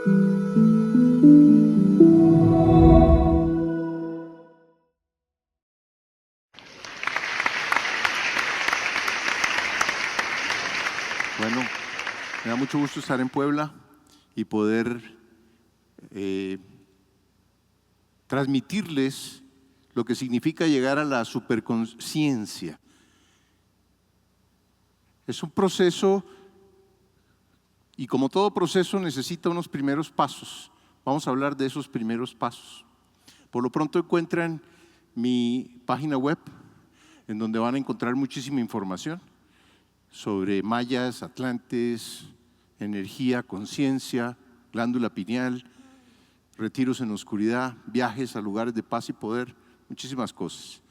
Bueno, me da mucho gusto estar en Puebla y poder transmitirles lo que significa llegar a la superconciencia. Es un proceso y como todo proceso necesita unos primeros pasos. Vamos a hablar de esos primeros pasos. Por lo pronto encuentran mi página web en donde van a encontrar muchísima información sobre mayas, atlantes, energía, conciencia, glándula pineal, retiros en la oscuridad, viajes a lugares de paz y poder, muchísimas cosas.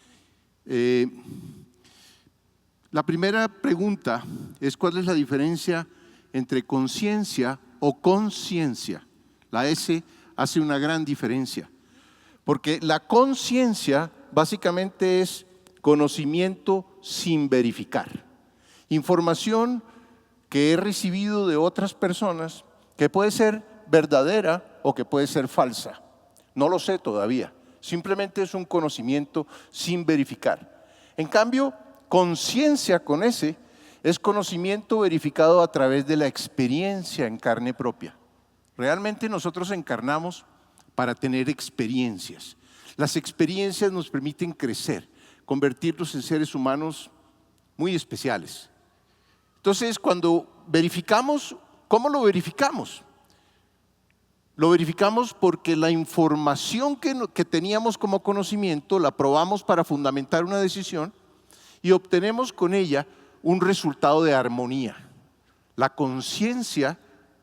La primera pregunta es ¿cuál es la diferencia entre conciencia o consciencia? La S hace una gran diferencia, porque la conciencia básicamente es conocimiento sin verificar. Información que he recibido de otras personas que puede ser verdadera o que puede ser falsa. No lo sé todavía. Simplemente es un conocimiento sin verificar. En cambio, conciencia con S es conocimiento verificado a través de la experiencia en carne propia. Realmente nosotros encarnamos para tener experiencias. Las experiencias nos permiten crecer, convertirnos en seres humanos muy especiales. Entonces, cuando verificamos, ¿cómo lo verificamos? Lo verificamos porque la información que teníamos como conocimiento la probamos para fundamentar una decisión y obtenemos con ella un resultado de armonía. La conciencia,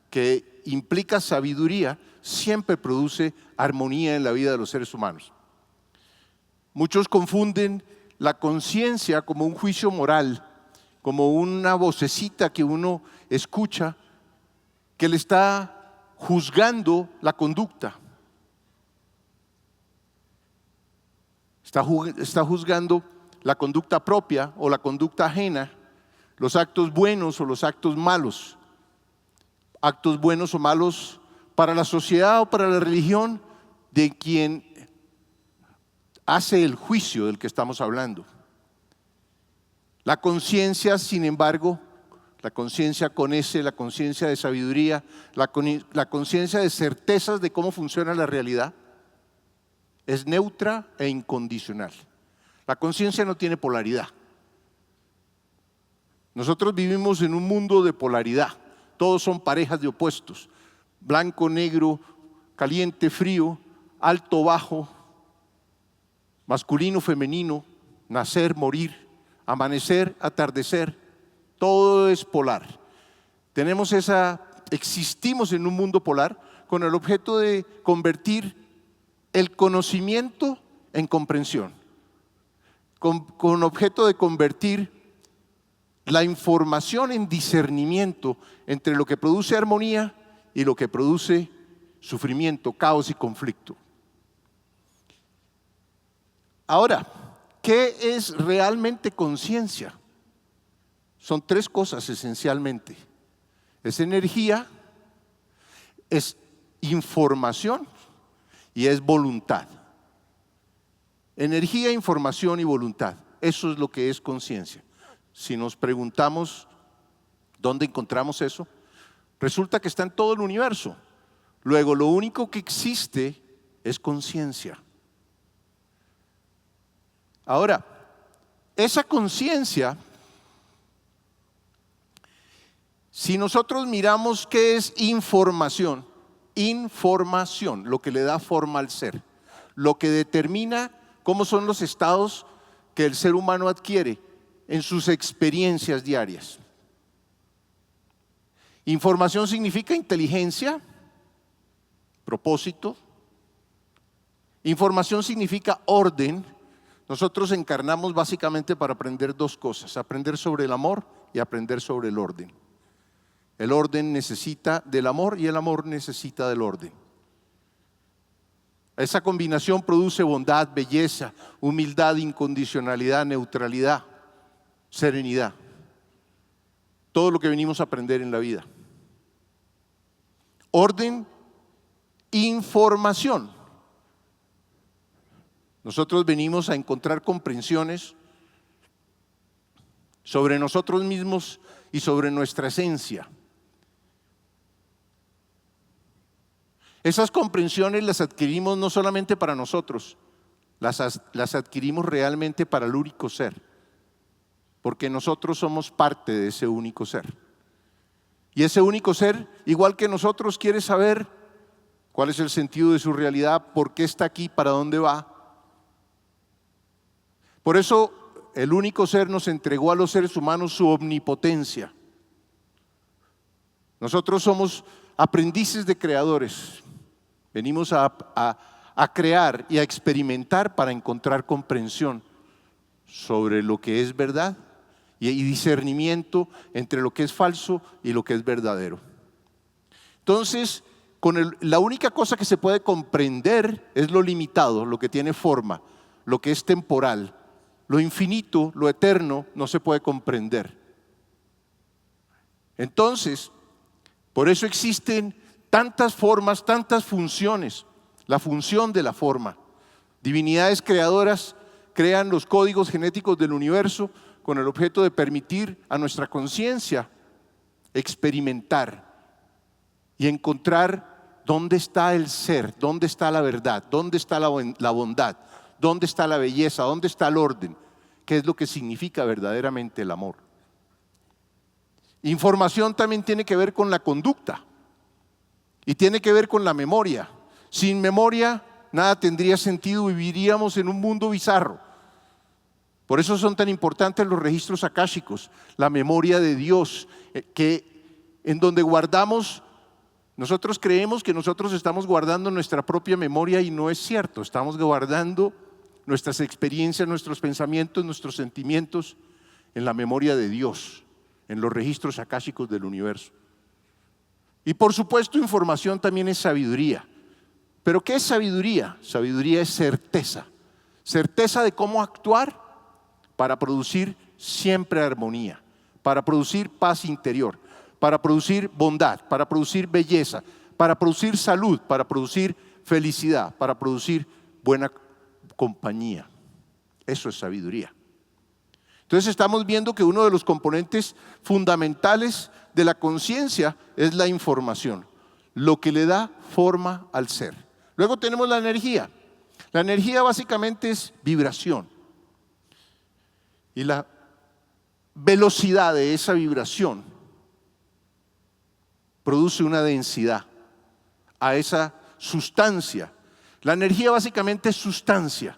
que implica sabiduría, siempre produce armonía en la vida de los seres humanos. Muchos confunden la conciencia como un juicio moral, como una vocecita que uno escucha que le está juzgando la conducta. Está juzgando la conducta propia o la conducta ajena, los actos buenos o los actos malos. Actos buenos o malos para la sociedad o para la religión de quien hace el juicio del que estamos hablando. La conciencia, sin embargo, la conciencia con S, la conciencia de sabiduría, la conciencia de certezas de cómo funciona la realidad, es neutra e incondicional. La conciencia no tiene polaridad. Nosotros vivimos en un mundo de polaridad. Todos son parejas de opuestos. Blanco, negro, caliente, frío, alto, bajo, masculino, femenino, nacer, morir, amanecer, atardecer, todo es polar. Existimos en un mundo polar con el objeto de convertir el conocimiento en comprensión, con objeto de convertir la información en discernimiento entre lo que produce armonía y lo que produce sufrimiento, caos y conflicto. Ahora, ¿qué es realmente conciencia? Son tres cosas esencialmente. Es energía, es información y es voluntad. Energía, información y voluntad. Eso es lo que es conciencia. Si nos preguntamos dónde encontramos eso, resulta que está en todo el universo. Luego, lo único que existe es conciencia. Ahora, esa conciencia, si nosotros miramos qué es información, lo que le da forma al ser, lo que determina cómo son los estados que el ser humano adquiere en sus experiencias diarias. Información significa inteligencia, propósito. Información significa orden. Nosotros encarnamos básicamente para aprender dos cosas: aprender sobre el amor y aprender sobre el orden. El orden necesita del amor y el amor necesita del orden. Esa combinación produce bondad, belleza, humildad, incondicionalidad, neutralidad, serenidad. Todo lo que venimos a aprender en la vida. Orden información. Nosotros venimos a encontrar comprensiones sobre nosotros mismos y sobre nuestra esencia. Esas comprensiones las adquirimos no solamente para nosotros, las adquirimos realmente para el único ser, porque nosotros somos parte de ese único ser. Y ese único ser, igual que nosotros, quiere saber cuál es el sentido de su realidad, por qué está aquí, para dónde va. Por eso el único ser nos entregó a los seres humanos su omnipotencia. Nosotros somos aprendices de creadores. Venimos a crear y a experimentar para encontrar comprensión sobre lo que es verdad y discernimiento entre lo que es falso y lo que es verdadero. Entonces, la única cosa que se puede comprender es lo limitado, lo que tiene forma, lo que es temporal. Lo infinito, lo eterno, no se puede comprender. Entonces, por eso existen tantas formas, tantas funciones. La función de la forma. Divinidades creadoras crean los códigos genéticos del universo con el objeto de permitir a nuestra conciencia experimentar y encontrar dónde está el ser, dónde está la verdad, dónde está la bondad, dónde está la belleza, dónde está el orden, qué es lo que significa verdaderamente el amor. Información también tiene que ver con la conducta y tiene que ver con la memoria. Sin memoria nada tendría sentido, viviríamos en un mundo bizarro. Por eso son tan importantes los registros akáshicos, la memoria de Dios, en donde guardamos. Nosotros creemos que nosotros estamos guardando nuestra propia memoria y no es cierto. Estamos guardando nuestras experiencias, nuestros pensamientos, nuestros sentimientos en la memoria de Dios, en los registros akáshicos del universo. Y por supuesto, información también es sabiduría. ¿Pero qué es sabiduría? Sabiduría es certeza. Certeza de cómo actuar para producir siempre armonía, para producir paz interior, para producir bondad, para producir belleza, para producir salud, para producir felicidad, para producir buena compañía. Eso es sabiduría. Entonces estamos viendo que uno de los componentes fundamentales de la conciencia es la información, lo que le da forma al ser. Luego tenemos la energía. La energía básicamente es vibración. Y la velocidad de esa vibración produce una densidad a esa sustancia. La energía básicamente es sustancia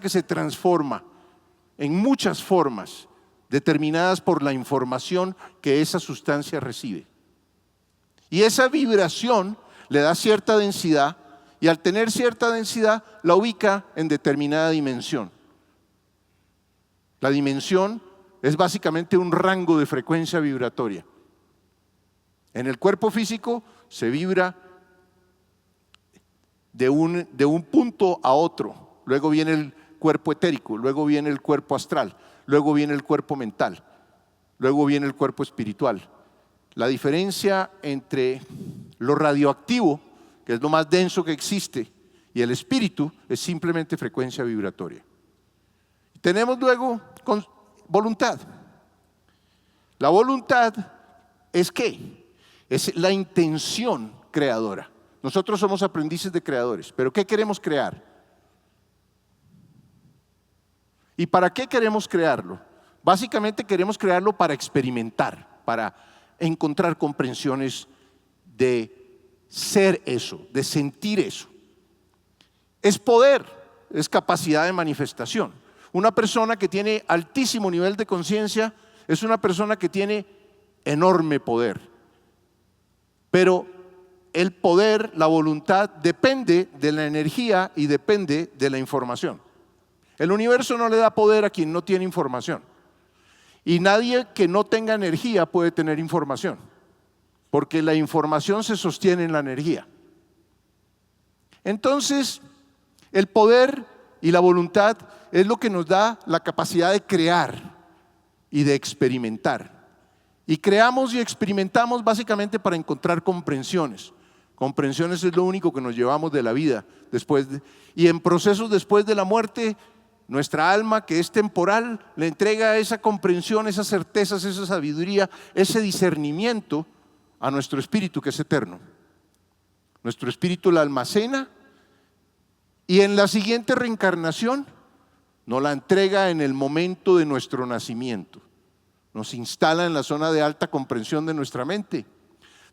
que se transforma en muchas formas determinadas por la información que esa sustancia recibe. Y esa vibración le da cierta densidad y al tener cierta densidad la ubica en determinada dimensión. La dimensión es básicamente un rango de frecuencia vibratoria. En el cuerpo físico se vibra de un punto a otro. Luego viene el cuerpo etérico, luego viene el cuerpo astral, luego viene el cuerpo mental, luego viene el cuerpo espiritual. La diferencia entre lo radioactivo, que es lo más denso que existe, y el espíritu es simplemente frecuencia vibratoria. Tenemos luego voluntad. La voluntad es ¿qué? Es la intención creadora. Nosotros somos aprendices de creadores, pero ¿qué queremos crear? ¿Y para qué queremos crearlo? Básicamente queremos crearlo para experimentar, para encontrar comprensiones de ser eso, de sentir eso. Es poder, es capacidad de manifestación. Una persona que tiene altísimo nivel de conciencia es una persona que tiene enorme poder. Pero el poder, la voluntad, depende de la energía y depende de la información. El universo no le da poder a quien no tiene información. Y nadie que no tenga energía puede tener información, porque la información se sostiene en la energía. Entonces, el poder y la voluntad es lo que nos da la capacidad de crear y de experimentar. Y creamos y experimentamos básicamente para encontrar comprensiones, Comprensiones es lo único que nos llevamos de la vida y en procesos después de la muerte, nuestra alma, que es temporal, le entrega esa comprensión, esas certezas, esa sabiduría, ese discernimiento a nuestro espíritu, que es eterno. Nuestro espíritu la almacena y en la siguiente reencarnación nos la entrega en el momento de nuestro nacimiento. Nos instala en la zona de alta comprensión de nuestra mente.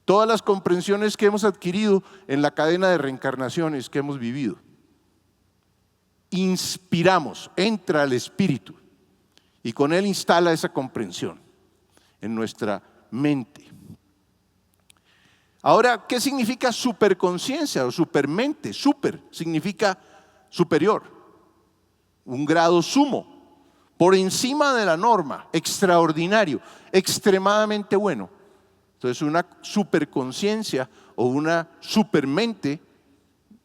Todas las comprensiones que hemos adquirido en la cadena de reencarnaciones que hemos vivido. Inspiramos, entra el espíritu y con él instala esa comprensión en nuestra mente. Ahora, ¿qué significa superconciencia o supermente? Super significa superior, un grado sumo, por encima de la norma, extraordinario, extremadamente bueno. Entonces, una superconciencia o una supermente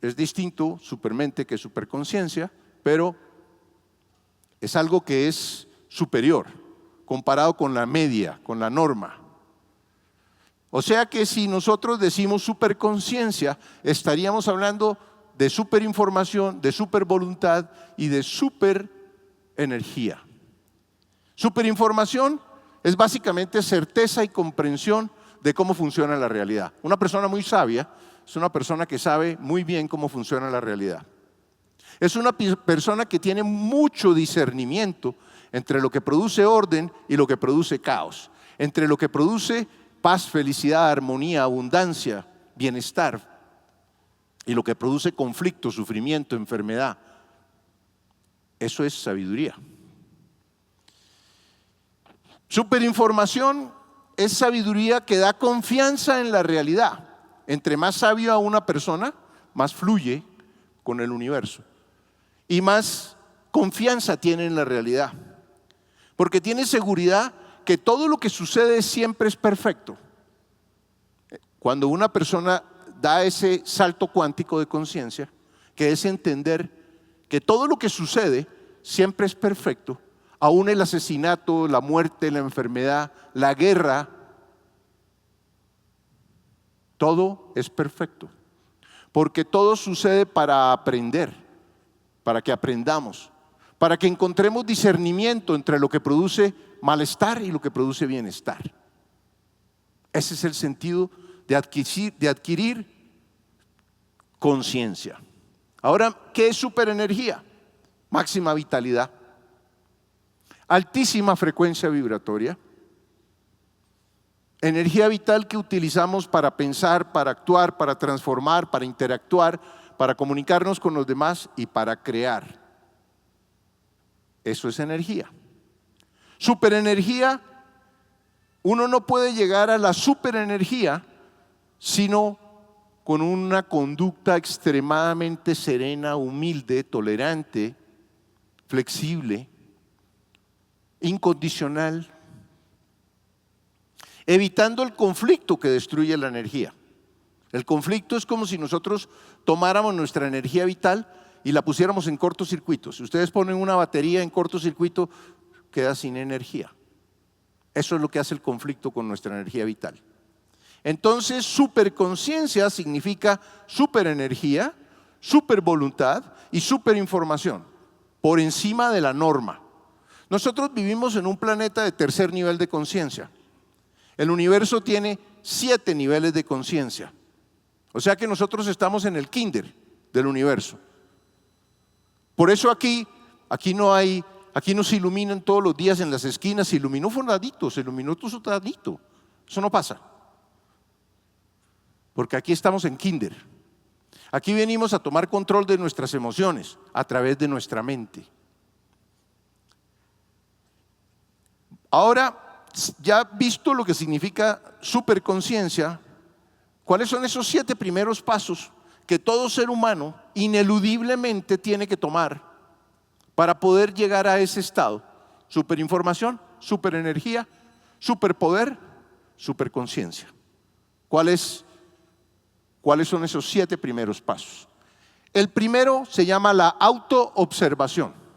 es distinto, supermente, que superconciencia, pero es algo que es superior comparado con la media, con la norma. O sea que si nosotros decimos superconciencia, estaríamos hablando de superinformación, de supervoluntad y de superenergía. Superinformación es básicamente certeza y comprensión de cómo funciona la realidad. Una persona muy sabia es una persona que sabe muy bien cómo funciona la realidad. Es una persona que tiene mucho discernimiento entre lo que produce orden y lo que produce caos, entre lo que produce paz, felicidad, armonía, abundancia, bienestar y lo que produce conflicto, sufrimiento, enfermedad. Eso es sabiduría. Superinformación es sabiduría que da confianza en la realidad. Entre más sabio a una persona, más fluye con el universo y más confianza tiene en la realidad, porque tiene seguridad que todo lo que sucede siempre es perfecto. Cuando una persona da ese salto cuántico de conciencia, que es entender que todo lo que sucede siempre es perfecto, aún el asesinato, la muerte, la enfermedad, la guerra, todo es perfecto, porque todo sucede para aprender, para que aprendamos, para que encontremos discernimiento entre lo que produce malestar y lo que produce bienestar. Ese es el sentido de adquirir conciencia. Ahora, ¿qué es superenergía? Máxima vitalidad, altísima frecuencia vibratoria, energía vital que utilizamos para pensar, para actuar, para transformar, para interactuar, para comunicarnos con los demás y para crear. Eso es energía. Superenergía, uno no puede llegar a la superenergía sino con una conducta extremadamente serena, humilde, tolerante, flexible, incondicional, evitando el conflicto que destruye la energía. El conflicto es como si nosotros tomáramos nuestra energía vital y la pusiéramos en cortocircuito. Si ustedes ponen una batería en cortocircuito, queda sin energía. Eso es lo que hace el conflicto con nuestra energía vital. Entonces, superconciencia significa superenergía, supervoluntad y superinformación, por encima de la norma. Nosotros vivimos en un planeta de tercer nivel de conciencia. El universo tiene 7 niveles de conciencia. O sea que nosotros estamos en el kinder del universo. Por eso aquí no se iluminan todos los días en las esquinas, se iluminó fuladito, se iluminó todito. Eso no pasa. Porque aquí estamos en kinder. Aquí venimos a tomar control de nuestras emociones a través de nuestra mente. Ahora, ya visto lo que significa superconciencia, ¿cuáles son esos 7 primeros pasos que todo ser humano ineludiblemente tiene que tomar para poder llegar a ese estado? Superinformación, superenergía, superpoder, superconciencia. ¿Cuáles son esos 7 primeros pasos? El primero se llama la autoobservación.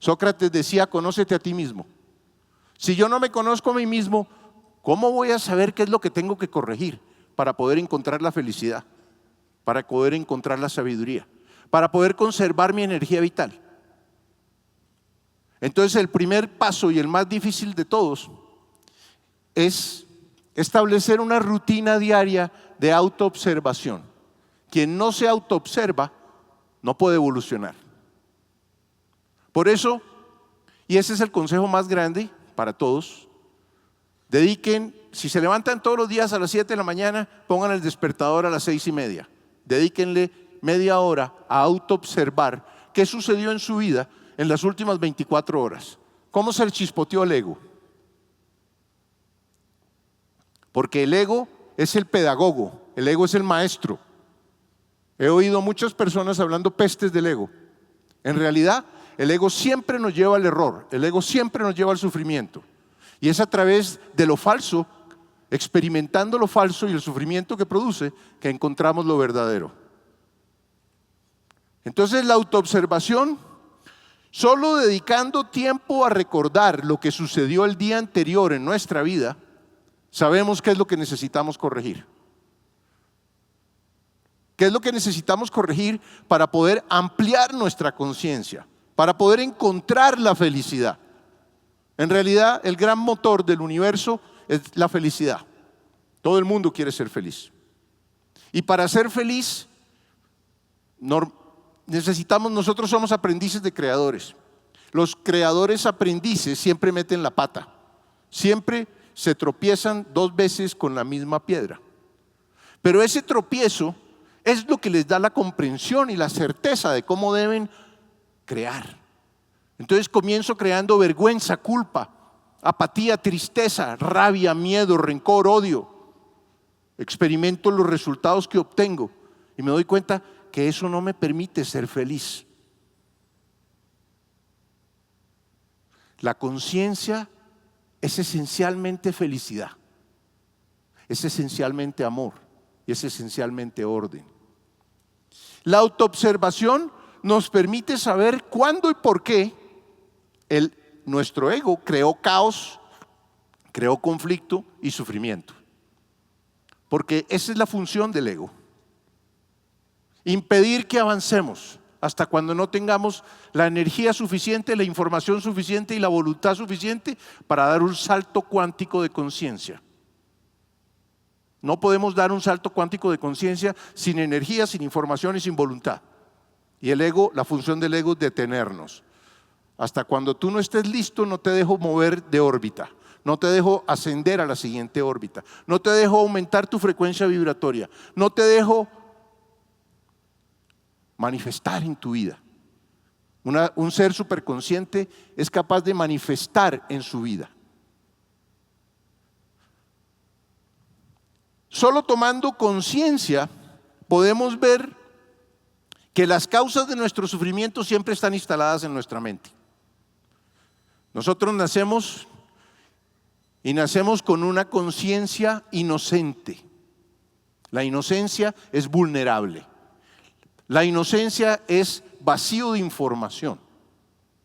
Sócrates decía, conócete a ti mismo. Si yo no me conozco a mí mismo, ¿Cómo voy a saber qué es lo que tengo que corregir para poder encontrar la felicidad, para poder encontrar la sabiduría, para poder conservar mi energía vital? Entonces el primer paso y el más difícil de todos es establecer una rutina diaria de autoobservación. Quien no se autoobserva no puede evolucionar. Por eso, y ese es el consejo más grande para todos, dediquen, si se levantan todos los días a las 7 de la mañana, pongan el despertador a las 6:30. Dedíquenle media hora a autoobservar qué sucedió en su vida en las últimas 24 horas. ¿Cómo se le chispoteó el ego? Porque el ego es el pedagogo, el ego es el maestro. He oído muchas personas hablando pestes del ego. En realidad, el ego siempre nos lleva al error, el ego siempre nos lleva al sufrimiento. Y es a través de lo falso, experimentando lo falso y el sufrimiento que produce, que encontramos lo verdadero. Entonces la autoobservación, solo dedicando tiempo a recordar lo que sucedió el día anterior en nuestra vida, sabemos qué es lo que necesitamos corregir. ¿Qué es lo que necesitamos corregir para poder ampliar nuestra conciencia, para poder encontrar la felicidad? En realidad, el gran motor del universo es la felicidad. Todo el mundo quiere ser feliz. Y para ser feliz, nosotros somos aprendices de creadores. Los creadores aprendices siempre meten la pata. Siempre se tropiezan 2 veces con la misma piedra. Pero ese tropiezo es lo que les da la comprensión y la certeza de cómo deben crear. Entonces comienzo creando vergüenza, culpa, apatía, tristeza, rabia, miedo, rencor, odio. Experimento los resultados que obtengo y me doy cuenta que eso no me permite ser feliz. La conciencia es esencialmente felicidad, es esencialmente amor y es esencialmente orden. La autoobservación nos permite saber cuándo y por qué nuestro ego creó caos, creó conflicto y sufrimiento. Porque esa es la función del ego. Impedir que avancemos hasta cuando no tengamos la energía suficiente, la información suficiente y la voluntad suficiente para dar un salto cuántico de conciencia. No podemos dar un salto cuántico de conciencia sin energía, sin información y sin voluntad. Y el ego, la función del ego es detenernos. Hasta cuando tú no estés listo, no te dejo mover de órbita, no te dejo ascender a la siguiente órbita, no te dejo aumentar tu frecuencia vibratoria, no te dejo manifestar en tu vida. Un ser superconsciente es capaz de manifestar en su vida. Solo tomando conciencia podemos ver que las causas de nuestro sufrimiento siempre están instaladas en nuestra mente. Nosotros nacemos con una conciencia inocente. La inocencia es vulnerable. La inocencia es vacío de información.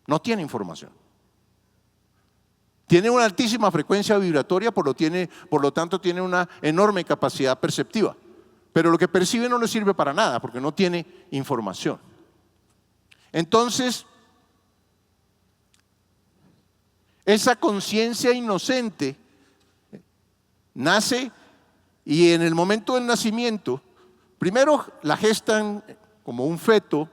No tiene información. Tiene una altísima frecuencia vibratoria, por lo tanto tiene una enorme capacidad perceptiva. Pero lo que percibe no le sirve para nada porque no tiene información. Entonces, esa conciencia inocente nace y en el momento del nacimiento, primero la gestan como un feto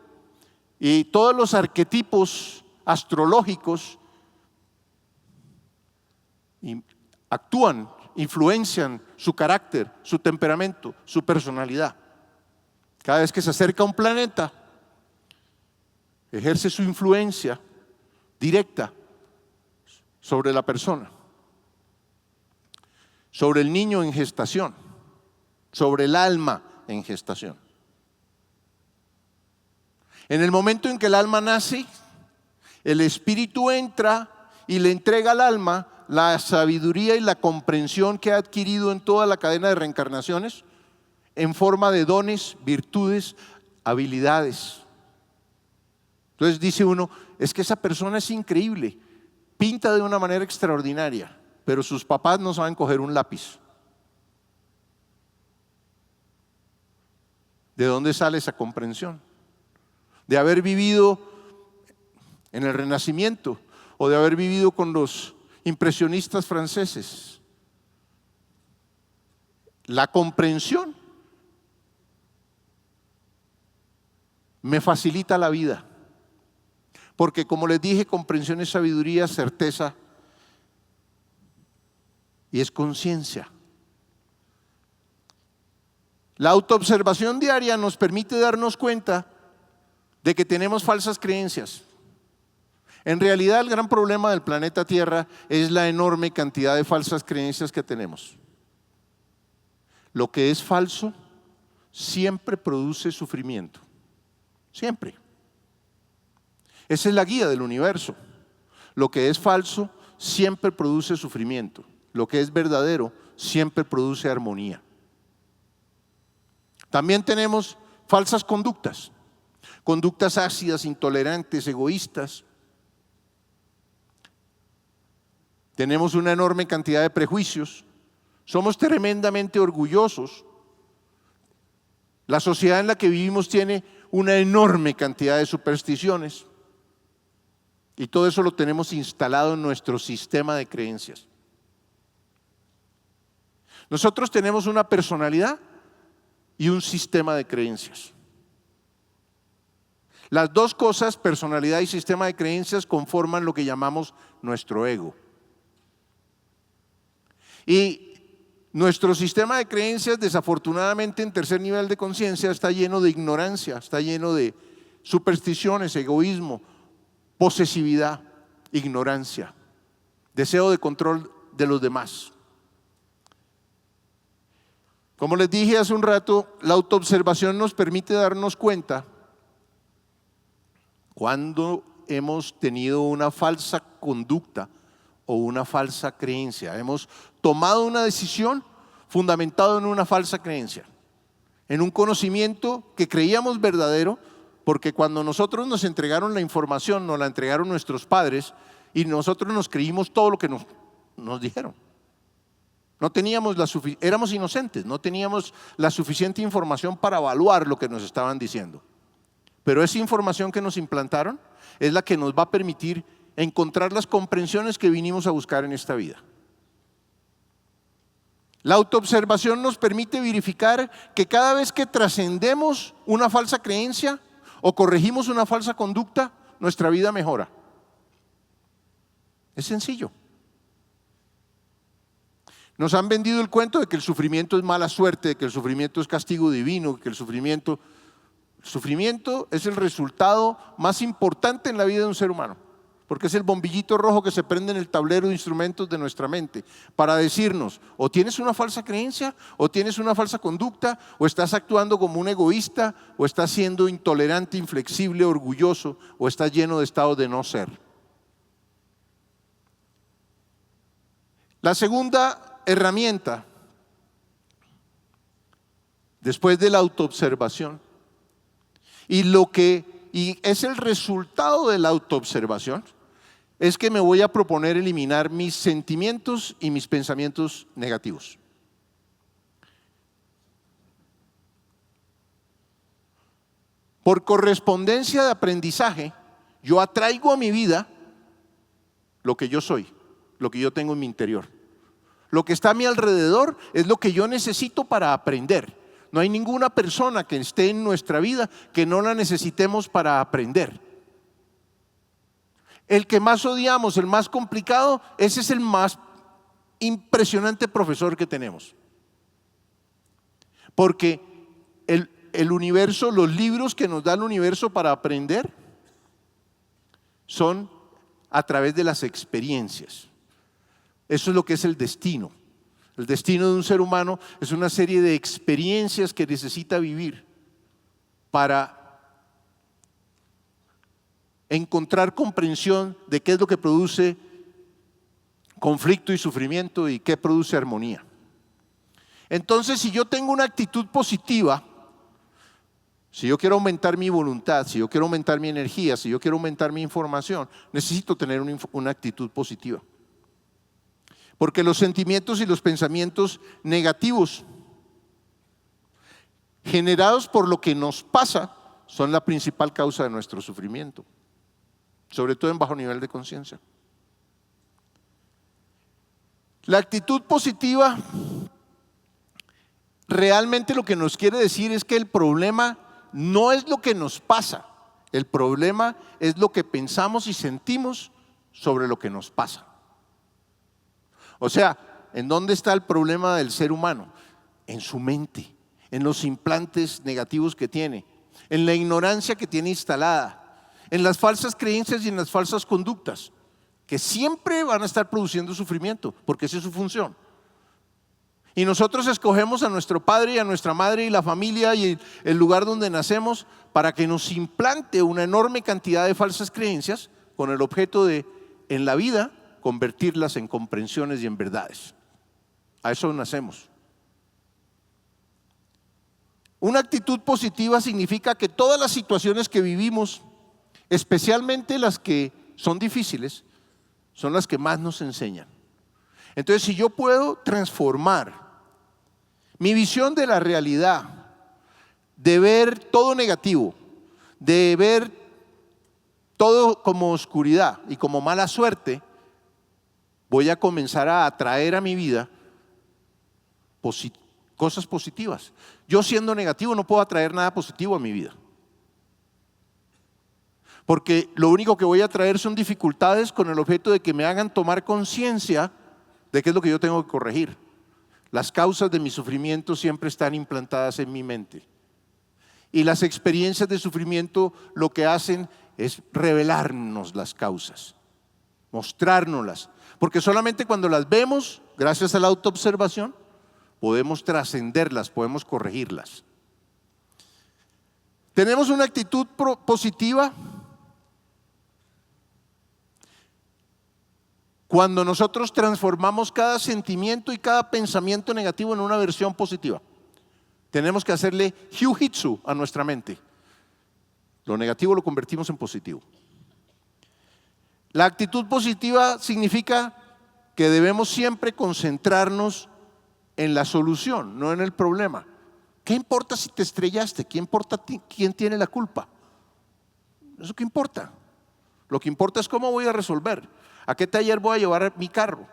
y todos los arquetipos astrológicos actúan, influencian su carácter, su temperamento, su personalidad. Cada vez que se acerca a un planeta, ejerce su influencia directa sobre la persona, sobre el niño en gestación, sobre el alma en gestación. En el momento en que el alma nace, el espíritu entra y le entrega al alma la sabiduría y la comprensión que ha adquirido en toda la cadena de reencarnaciones en forma de dones, virtudes, habilidades. Entonces dice uno, es que esa persona es increíble, pinta de una manera extraordinaria, pero sus papás no saben coger un lápiz. ¿De dónde sale esa comprensión? De haber vivido en el Renacimiento o de haber vivido con los impresionistas franceses. La comprensión me facilita la vida, porque como les dije, comprensión es sabiduría, certeza y es conciencia. La autoobservación diaria nos permite darnos cuenta de que tenemos falsas creencias. En realidad, el gran problema del planeta Tierra es la enorme cantidad de falsas creencias que tenemos. Lo que es falso siempre produce sufrimiento. Siempre. Esa es la guía del universo. Lo que es falso siempre produce sufrimiento. Lo que es verdadero siempre produce armonía. También tenemos falsas conductas. Conductas ácidas, intolerantes, egoístas. Tenemos una enorme cantidad de prejuicios. Somos tremendamente orgullosos. La sociedad en la que vivimos tiene una enorme cantidad de supersticiones. Y todo eso lo tenemos instalado en nuestro sistema de creencias. Nosotros tenemos una personalidad y un sistema de creencias. Las dos cosas, personalidad y sistema de creencias, conforman lo que llamamos nuestro ego. Y nuestro sistema de creencias, desafortunadamente en tercer nivel de conciencia, está lleno de ignorancia, está lleno de supersticiones, egoísmo, posesividad, ignorancia, deseo de control de los demás. Como les dije hace un rato, la autoobservación nos permite darnos cuenta cuando hemos tenido una falsa conducta o una falsa creencia. Hemos tomado una decisión fundamentado en una falsa creencia, en un conocimiento que creíamos verdadero, porque cuando nosotros nos entregaron la información, nos la entregaron nuestros padres y nosotros nos creímos todo lo que nos dijeron. No teníamos éramos inocentes, no teníamos la suficiente información para evaluar lo que nos estaban diciendo. Pero esa información que nos implantaron es la que nos va a permitir encontrar las comprensiones que vinimos a buscar en esta vida. La autoobservación nos permite verificar que cada vez que trascendemos una falsa creencia o corregimos una falsa conducta, nuestra vida mejora. Es sencillo. Nos han vendido el cuento de que el sufrimiento es mala suerte, de que el sufrimiento es castigo divino, que el sufrimiento es el resultado más importante en la vida de un ser humano, porque es el bombillito rojo que se prende en el tablero de instrumentos de nuestra mente para decirnos: o tienes una falsa creencia, o tienes una falsa conducta, o estás actuando como un egoísta, o estás siendo intolerante, inflexible, orgulloso, o estás lleno de estados de no ser. La segunda herramienta, después de la autoobservación, y es el resultado de la autoobservación, es que me voy a proponer eliminar mis sentimientos y mis pensamientos negativos. Por correspondencia de aprendizaje, yo atraigo a mi vida lo que yo soy, lo que yo tengo en mi interior. Lo que está a mi alrededor es lo que yo necesito para aprender. No hay ninguna persona que esté en nuestra vida que no la necesitemos para aprender. El que más odiamos, el más complicado, ese es el más impresionante profesor que tenemos. Porque el universo, los libros que nos da el universo para aprender son a través de las experiencias. Eso es lo que es el destino. El destino de un ser humano es una serie de experiencias que necesita vivir para encontrar comprensión de qué es lo que produce conflicto y sufrimiento y qué produce armonía. Entonces, si yo tengo una actitud positiva, si yo quiero aumentar mi voluntad, si yo quiero aumentar mi energía, si yo quiero aumentar mi información, necesito tener una actitud positiva. Porque los sentimientos y los pensamientos negativos generados por lo que nos pasa son la principal causa de nuestro sufrimiento, sobre todo en bajo nivel de conciencia. La actitud positiva realmente lo que nos quiere decir es que el problema no es lo que nos pasa, el problema es lo que pensamos y sentimos sobre lo que nos pasa. O sea, ¿en dónde está el problema del ser humano? En su mente, en los implantes negativos que tiene, en la ignorancia que tiene instalada, en las falsas creencias y en las falsas conductas, que siempre van a estar produciendo sufrimiento, porque esa es su función. Y nosotros escogemos a nuestro padre y a nuestra madre y la familia y el lugar donde nacemos para que nos implante una enorme cantidad de falsas creencias con el objeto de, en la vida, convertirlas en comprensiones y en verdades. A eso nacemos. Una actitud positiva significa que todas las situaciones que vivimos, especialmente las que son difíciles, son las que más nos enseñan. Entonces, si yo puedo transformar mi visión de la realidad, de ver todo negativo, de ver todo como oscuridad y como mala suerte, voy a comenzar a atraer a mi vida cosas positivas. Yo siendo negativo no puedo atraer nada positivo a mi vida. Porque lo único que voy a traer son dificultades con el objeto de que me hagan tomar conciencia de qué es lo que yo tengo que corregir. Las causas de mi sufrimiento siempre están implantadas en mi mente. Y las experiencias de sufrimiento lo que hacen es revelarnos las causas, mostrárnoslas. Porque solamente cuando las vemos, gracias a la autoobservación, podemos trascenderlas, podemos corregirlas. Tenemos una actitud positiva cuando nosotros transformamos cada sentimiento y cada pensamiento negativo en una versión positiva. Tenemos que hacerle jiu-jitsu a nuestra mente. Lo negativo lo convertimos en positivo. La actitud positiva significa que debemos siempre concentrarnos en la solución, no en el problema. ¿Qué importa si te estrellaste? ¿Qué importa quién tiene la culpa? ¿Eso qué importa? Lo que importa es cómo voy a resolver. ¿A qué taller voy a llevar mi carro?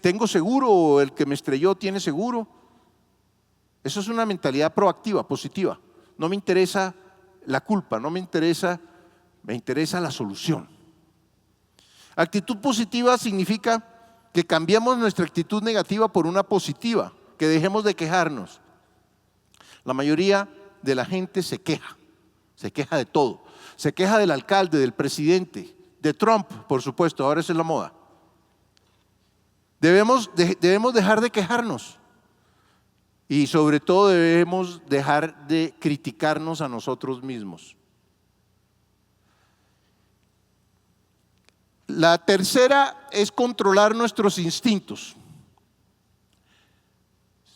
¿Tengo seguro o el que me estrelló tiene seguro? Eso es una mentalidad proactiva, positiva. No me interesa la culpa, me interesa la solución. Actitud positiva significa que cambiamos nuestra actitud negativa por una positiva, que dejemos de quejarnos. La mayoría de la gente se queja de todo. Se queja del alcalde, del presidente, de Trump, por supuesto, ahora esa es la moda. Debemos dejar de quejarnos y sobre todo debemos dejar de criticarnos a nosotros mismos. La tercera es controlar nuestros instintos.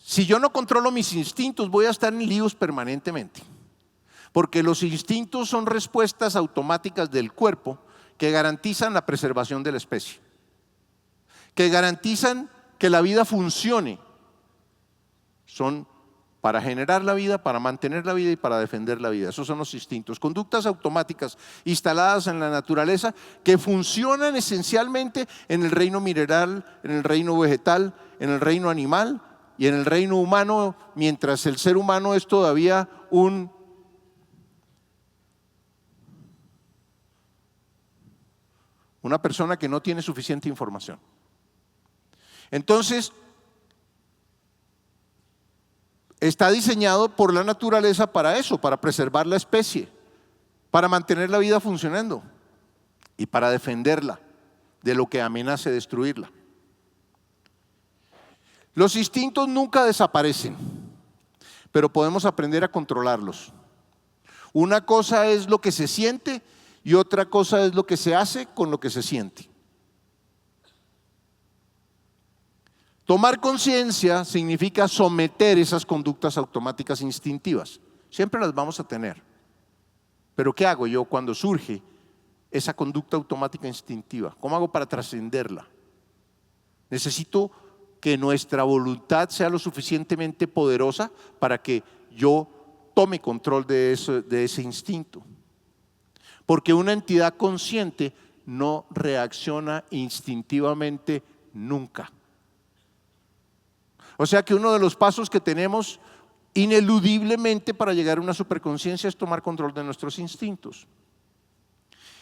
Si yo no controlo mis instintos, voy a estar en líos permanentemente, porque los instintos son respuestas automáticas del cuerpo que garantizan la preservación de la especie, que garantizan que la vida funcione. Son para generar la vida, para mantener la vida y para defender la vida. Esos son los instintos, conductas automáticas instaladas en la naturaleza que funcionan esencialmente en el reino mineral, en el reino vegetal, en el reino animal y en el reino humano, mientras el ser humano es todavía una persona que no tiene suficiente información. Entonces, está diseñado por la naturaleza para eso, para preservar la especie, para mantener la vida funcionando y para defenderla de lo que amenace destruirla. Los instintos nunca desaparecen, pero podemos aprender a controlarlos. Una cosa es lo que se siente y otra cosa es lo que se hace con lo que se siente. Tomar conciencia significa someter esas conductas automáticas instintivas. Siempre las vamos a tener. Pero ¿qué hago yo cuando surge esa conducta automática instintiva? ¿Cómo hago para trascenderla? Necesito que nuestra voluntad sea lo suficientemente poderosa para que yo tome control de ese instinto. Porque una entidad consciente no reacciona instintivamente nunca. O sea que uno de los pasos que tenemos ineludiblemente para llegar a una superconciencia es tomar control de nuestros instintos.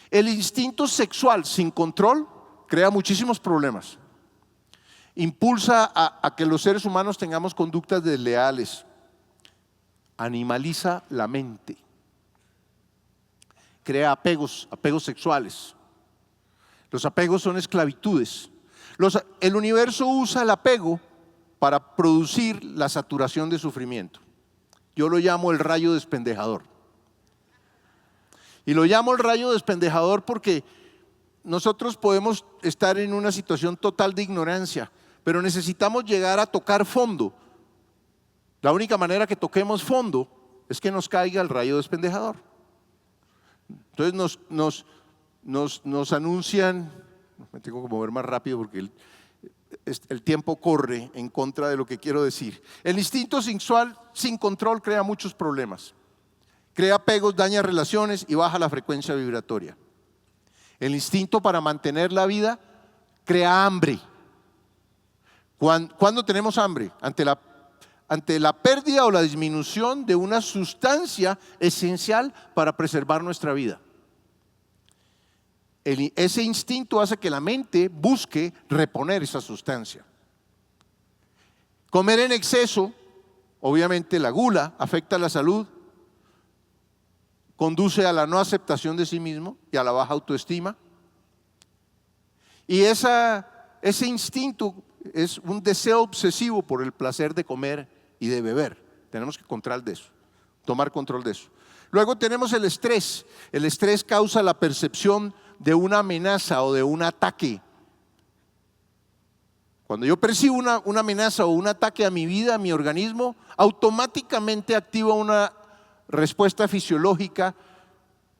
El instinto sexual sin control crea muchísimos problemas. Impulsa a que los seres humanos tengamos conductas desleales. Animaliza la mente. Crea apegos sexuales. Los apegos son esclavitudes. El universo usa el apego para producir la saturación de sufrimiento. Yo lo llamo el rayo despendejador. Y lo llamo el rayo despendejador porque nosotros podemos estar en una situación total de ignorancia, pero necesitamos llegar a tocar fondo. La única manera que toquemos fondo es que nos caiga el rayo despendejador. Entonces nos anuncian, me tengo que mover más rápido porque el tiempo corre en contra de lo que quiero decir. El instinto sexual sin control crea muchos problemas. Crea apegos, daña relaciones y baja la frecuencia vibratoria. El instinto para mantener la vida crea hambre. ¿Cuándo tenemos hambre? Ante la pérdida o la disminución de una sustancia esencial para preservar nuestra vida. Ese instinto hace que la mente busque reponer esa sustancia. Comer en exceso, obviamente la gula, afecta a la salud, conduce a la no aceptación de sí mismo y a la baja autoestima. Y ese instinto es un deseo obsesivo por el placer de comer y de beber. Tenemos que tomar control de eso. Luego tenemos el estrés. El estrés causa la percepción de una amenaza o de un ataque. Cuando yo percibo una amenaza o un ataque a mi vida, a mi organismo, automáticamente activa una respuesta fisiológica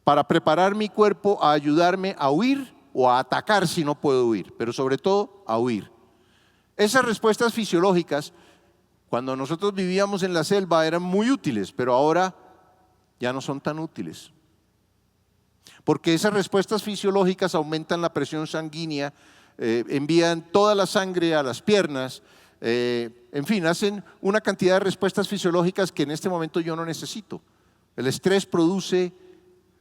para preparar mi cuerpo a ayudarme a huir o a atacar si no puedo huir, pero sobre todo a huir. Esas respuestas fisiológicas, cuando nosotros vivíamos en la selva, eran muy útiles, pero ahora ya no son tan útiles. Porque esas respuestas fisiológicas aumentan la presión sanguínea, envían toda la sangre a las piernas, en fin, hacen una cantidad de respuestas fisiológicas que en este momento yo no necesito. El estrés produce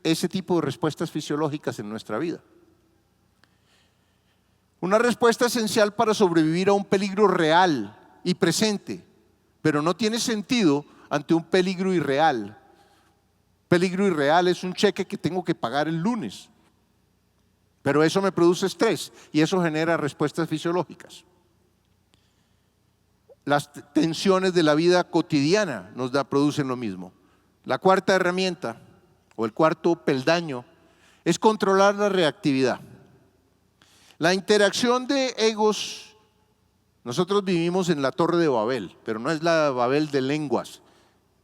ese tipo de respuestas fisiológicas en nuestra vida. Una respuesta esencial para sobrevivir a un peligro real y presente, pero no tiene sentido ante un peligro irreal. Peligro irreal es un cheque que tengo que pagar el lunes, pero eso me produce estrés y eso genera respuestas fisiológicas. Las tensiones de la vida cotidiana producen lo mismo. La cuarta herramienta o el cuarto peldaño es controlar la reactividad. La interacción de egos, nosotros vivimos en la Torre de Babel, pero no es la Babel de lenguas,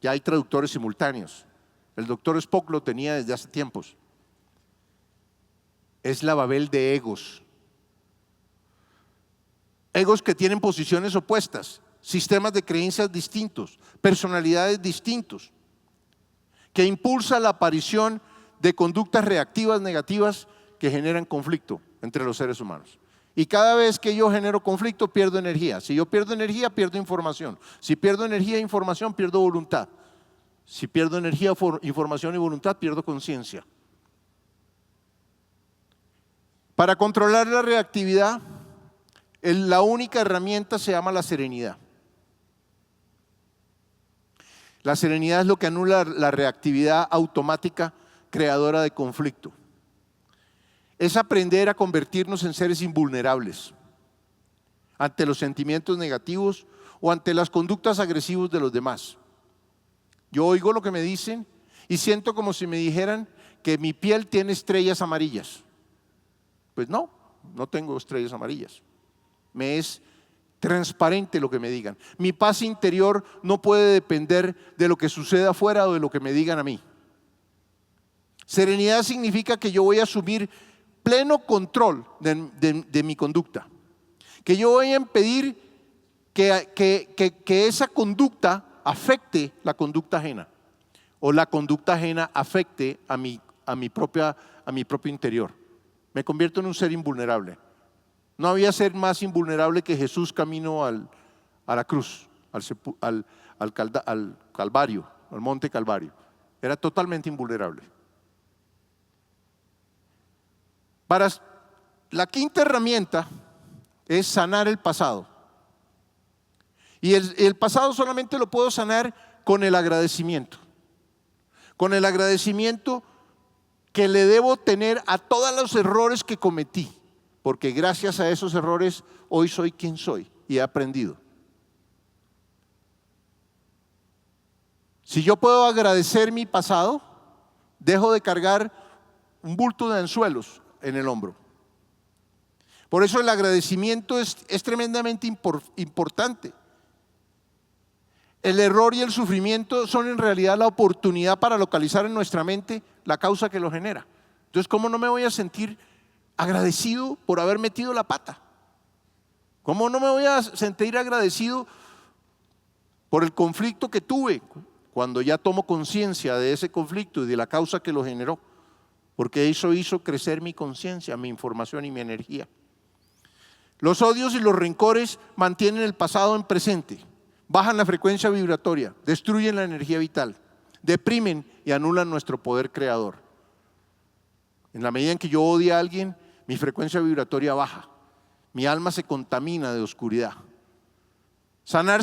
ya hay traductores simultáneos. El doctor Spock lo tenía desde hace tiempos. Es la Babel de egos. Egos que tienen posiciones opuestas, sistemas de creencias distintos, personalidades distintos, que impulsa la aparición de conductas reactivas negativas que generan conflicto entre los seres humanos. Y cada vez que yo genero conflicto, pierdo energía. Si yo pierdo energía, pierdo información. Si pierdo energía e información, pierdo voluntad. Si pierdo energía, información y voluntad, pierdo conciencia. Para controlar la reactividad, la única herramienta se llama la serenidad. La serenidad es lo que anula la reactividad automática creadora de conflicto. Es aprender a convertirnos en seres invulnerables ante los sentimientos negativos o ante las conductas agresivas de los demás. Yo oigo lo que me dicen y siento como si me dijeran que mi piel tiene estrellas amarillas. Pues no tengo estrellas amarillas. Me es transparente lo que me digan. Mi paz interior no puede depender de lo que suceda afuera o de lo que me digan a mí. Serenidad significa que yo voy a asumir pleno control de mi conducta, que yo voy a impedir que esa conducta afecte la conducta ajena, o la conducta ajena afecte a mi propio interior. Me convierto en un ser invulnerable. No había ser más invulnerable que Jesús camino a la cruz, al Calvario, al monte Calvario. Era totalmente invulnerable. La quinta herramienta es sanar el pasado. Y el pasado solamente lo puedo sanar con el agradecimiento. Con el agradecimiento que le debo tener a todos los errores que cometí. Porque gracias a esos errores hoy soy quien soy y he aprendido. Si yo puedo agradecer mi pasado, dejo de cargar un bulto de anzuelos en el hombro. Por eso el agradecimiento es tremendamente importante. El error y el sufrimiento son en realidad la oportunidad para localizar en nuestra mente la causa que lo genera. Entonces, ¿cómo no me voy a sentir agradecido por haber metido la pata? ¿Cómo no me voy a sentir agradecido por el conflicto que tuve cuando ya tomo conciencia de ese conflicto y de la causa que lo generó? Porque eso hizo crecer mi conciencia, mi información y mi energía. Los odios y los rencores mantienen el pasado en presente, bajan la frecuencia vibratoria, destruyen la energía vital, deprimen y anulan nuestro poder creador. En la medida en que yo odie a alguien, mi frecuencia vibratoria baja, mi alma se contamina de oscuridad. Sanar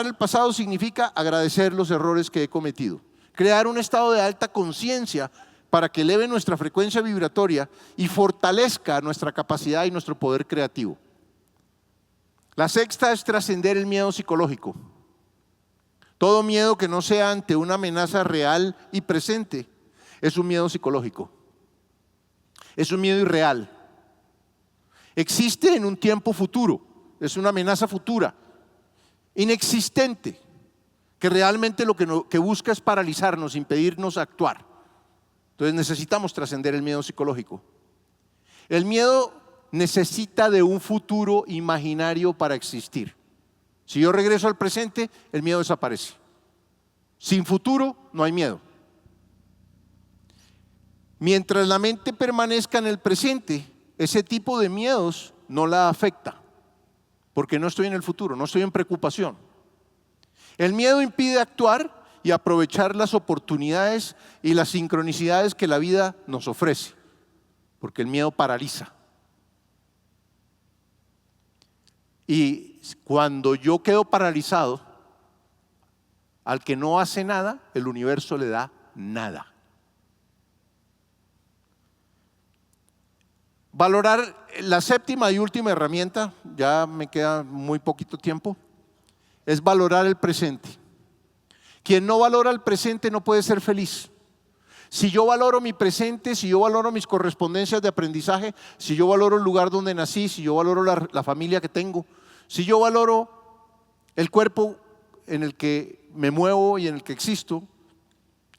el pasado significa agradecer los errores que he cometido, crear un estado de alta conciencia para que eleve nuestra frecuencia vibratoria y fortalezca nuestra capacidad y nuestro poder creativo. La sexta es trascender el miedo psicológico. Todo miedo que no sea ante una amenaza real y presente es un miedo psicológico. Es un miedo irreal. Existe en un tiempo futuro, es una amenaza futura, inexistente, que realmente lo que busca es paralizarnos, impedirnos actuar. Entonces necesitamos trascender el miedo psicológico. El miedo necesita de un futuro imaginario para existir. Si yo regreso al presente, el miedo desaparece. Sin futuro no hay miedo. Mientras la mente permanezca en el presente, ese tipo de miedos no la afecta, porque no estoy en el futuro, no estoy en preocupación. El miedo impide actuar y aprovechar las oportunidades y las sincronicidades que la vida nos ofrece, porque el miedo paraliza. Y cuando yo quedo paralizado, al que no hace nada, el universo le da nada. Valorar la séptima y última herramienta, ya me queda muy poquito tiempo, es valorar el presente. Quien no valora el presente no puede ser feliz. Si yo valoro mi presente, si yo valoro mis correspondencias de aprendizaje, si yo valoro el lugar donde nací, si yo valoro la familia que tengo, si yo valoro el cuerpo en el que me muevo y en el que existo,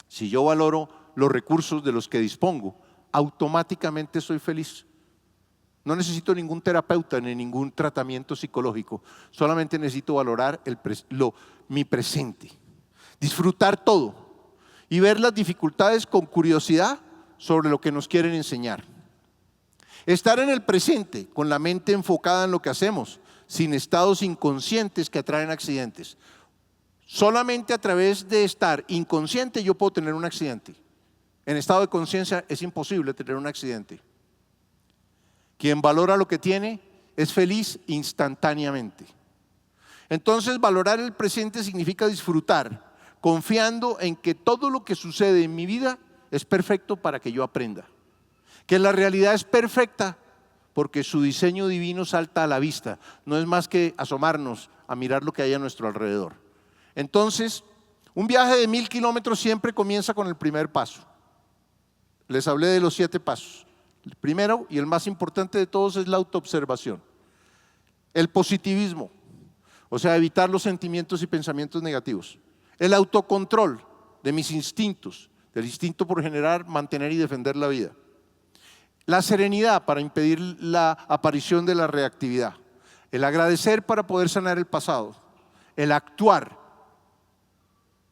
si yo valoro los recursos de los que dispongo, automáticamente soy feliz. No necesito ningún terapeuta ni ningún tratamiento psicológico, solamente necesito valorar mi presente, disfrutar todo y ver las dificultades con curiosidad sobre lo que nos quieren enseñar. Estar en el presente con la mente enfocada en lo que hacemos, sin estados inconscientes que atraen accidentes. Solamente a través de estar inconsciente yo puedo tener un accidente. En estado de conciencia es imposible tener un accidente. Quien valora lo que tiene es feliz instantáneamente. Entonces, valorar el presente significa disfrutar, confiando en que todo lo que sucede en mi vida es perfecto para que yo aprenda. Que la realidad es perfecta porque su diseño divino salta a la vista. No es más que asomarnos a mirar lo que hay a nuestro alrededor. Entonces, un viaje de 1000 kilómetros siempre comienza con el primer paso. Les hablé de los 7 pasos. El primero y el más importante de todos es la autoobservación. El positivismo, o sea, evitar los sentimientos y pensamientos negativos. El autocontrol de mis instintos, del instinto por generar, mantener y defender la vida. La serenidad para impedir la aparición de la reactividad. El agradecer para poder sanar el pasado. El actuar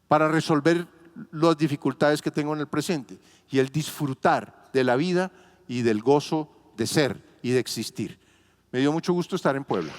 para resolver las dificultades que tengo en el presente. Y el disfrutar de la vida y del gozo de ser y de existir. Me dio mucho gusto estar en Puebla.